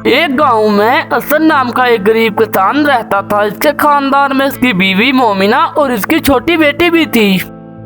एक गांव में असद नाम का एक गरीब किसान रहता था। इसके खानदान में इसकी बीवी मोमिना और इसकी छोटी बेटी भी थी।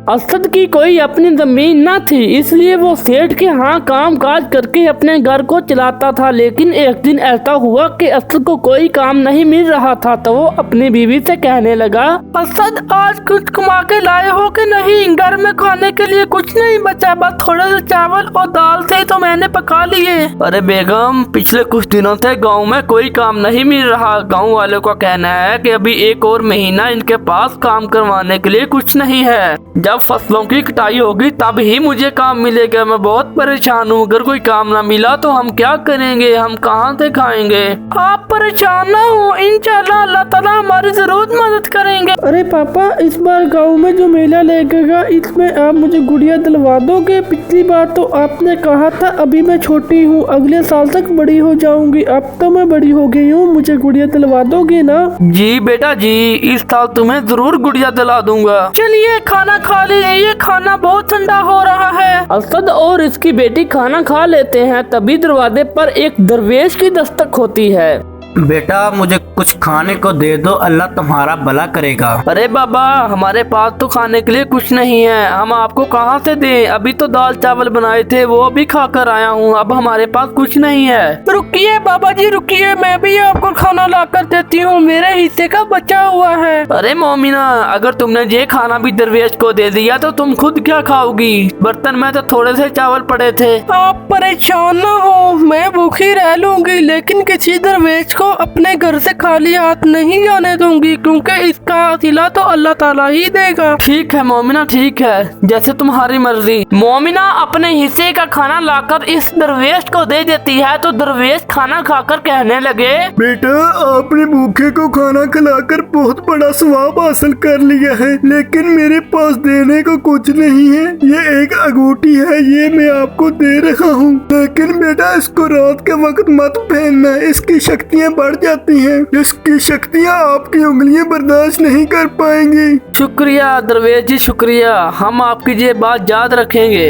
असद की कोई अपनी जमीन न थी, इसलिए वो सेठ के यहाँ काम काज करके अपने घर को चलाता था। लेकिन एक दिन ऐसा हुआ कि असद को कोई काम नहीं मिल रहा था, तो वो अपनी बीवी से कहने लगा, असद आज कुछ कमा के लाए हो कि नहीं? घर में खाने के लिए कुछ नहीं बचा, बस थोड़े से चावल और दाल से तो मैंने पका लिए। अरे बेगम, पिछले कुछ दिनों से गाँव में कोई काम नहीं मिल रहा। गाँव वालों का कहना है कि अभी एक और महीना इनके पास काम करवाने के लिए कुछ नहीं है। जब फसलों की कटाई होगी तब ही मुझे काम मिलेगा। मैं बहुत परेशान हूँ। अगर कोई काम ना मिला तो हम क्या करेंगे? हम कहाँ से खाएंगे? आप परेशान ना हो, इंशाल्लाह अल्लाह ताला हमारी जरूर मदद करेंगे। अरे पापा, इस बार गांव में जो मेला लगेगा इसमें आप मुझे गुड़िया दिलवा दोगे? पिछली बार तो आपने कहा था अभी मैं छोटी हूँ, अगले साल तक बड़ी हो जाऊंगी। अब तो मैं बड़ी हो गई हूँ, मुझे गुड़िया दिलवा दोगे ना? जी बेटा जी, इस साल तुम्हें जरूर गुड़िया दिला दूंगा। चलिए खाना खा लीजिए, खाना बहुत ठंडा हो रहा है। असद और इसकी बेटी खाना खा लेते हैं, तभी दरवाजे पर एक दरवेश की दस्तक होती है। बेटा मुझे कुछ खाने को दे दो, अल्लाह तुम्हारा भला करेगा। अरे बाबा, हमारे पास तो खाने के लिए कुछ नहीं है, हम आपको कहाँ से दें? अभी तो दाल चावल बनाए थे, वो भी खा कर आया हूँ। अब हमारे पास कुछ नहीं है। रुकिए बाबा जी, रुकिए, मैं भी आपको खाना ला कर देती हूँ, मेरे हिस्से का बचा हुआ है। अरे मोमिना, अगर तुमने ये खाना भी दरवेश को दे दिया तो तुम खुद क्या खाओगी? बर्तन में तो थोड़े से चावल पड़े थे। आप परेशान न हो, मैं भूखी रह लूंगी, लेकिन किसी दरवेश को अपने घर से खाली हाथ नहीं जाने दूंगी, क्योंकि इसका सिला तो अल्लाह ताला ही देगा। ठीक है मोमिना, ठीक है, जैसे तुम्हारी मर्जी। मोमिना अपने हिस्से का खाना लाकर इस दरवेश को दे देती है, तो दरवेश खाना खाकर कहने लगे, बेटा आपने भूखे को खाना खिलाकर बहुत बड़ा स्वाब हासिल कर लिया है, लेकिन मेरे पास देने को कुछ नहीं है। ये एक अंगूठी है, ये मैं आपको दे रहा हूँ, लेकिन बेटा इसको रात के वक्त मत पहनना, इसकी शक्तियाँ बढ़ जाती हैं। इसकी शक्तियाँ आपकी उंगलियां बर्दाश्त नहीं कर पाएंगी। शुक्रिया दरवेश जी, शुक्रिया, हम आपकी ये बात याद रखेंगे।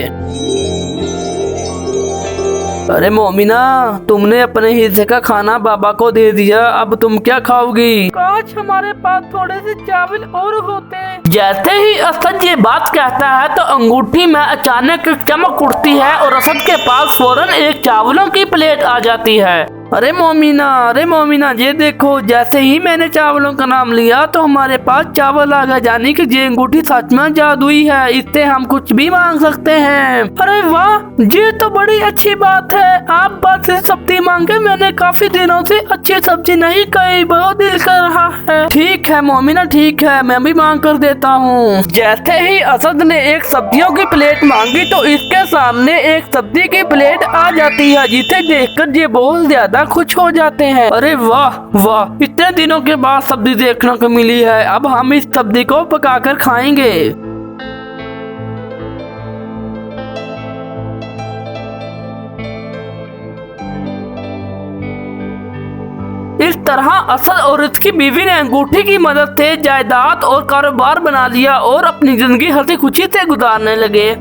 अरे मोमिना, तुमने अपने हिस्से का खाना बाबा को दे दिया, अब तुम क्या खाओगी? काश हमारे पास थोड़े से चावल और होते। जैसे ही असद ये बात कहता है तो अंगूठी में अचानक एक चमक उठती है और असद के पास फौरन एक चावलों की प्लेट आ जाती है। अरे मोमिना, ये देखो, जैसे ही मैंने चावलों का नाम लिया तो हमारे पास चावल आ गया, जानी कि ये अंगूठी सच में जादुई है, इससे हम कुछ भी मांग सकते हैं। अरे वाह, ये तो बड़ी अच्छी बात है। आप बात से सब्जी मांगे, मैंने काफी दिनों से अच्छी सब्जी नहीं खाई, बहुत दिल कर रहा है। ठीक है मोमिना, ठीक है, मैं भी मांग कर देता हूँ। जैसे ही असद ने एक सब्जियों की प्लेट मांगी तो इसके सामने एक सब्जी की प्लेट आ जाती है, जिसे देखकर ये बहुत ज्यादा खुश हो जाते हैं। अरे वाह वाह, इतने दिनों के बाद सब्जी देखने को मिली है, अब हम इस सब्जी को पकाकर खाएंगे। इस तरह असद और इसकी बीवी ने अंगूठी की मदद से जायदाद और कारोबार बना लिया और अपनी जिंदगी हंसी खुशी से गुजारने लगे।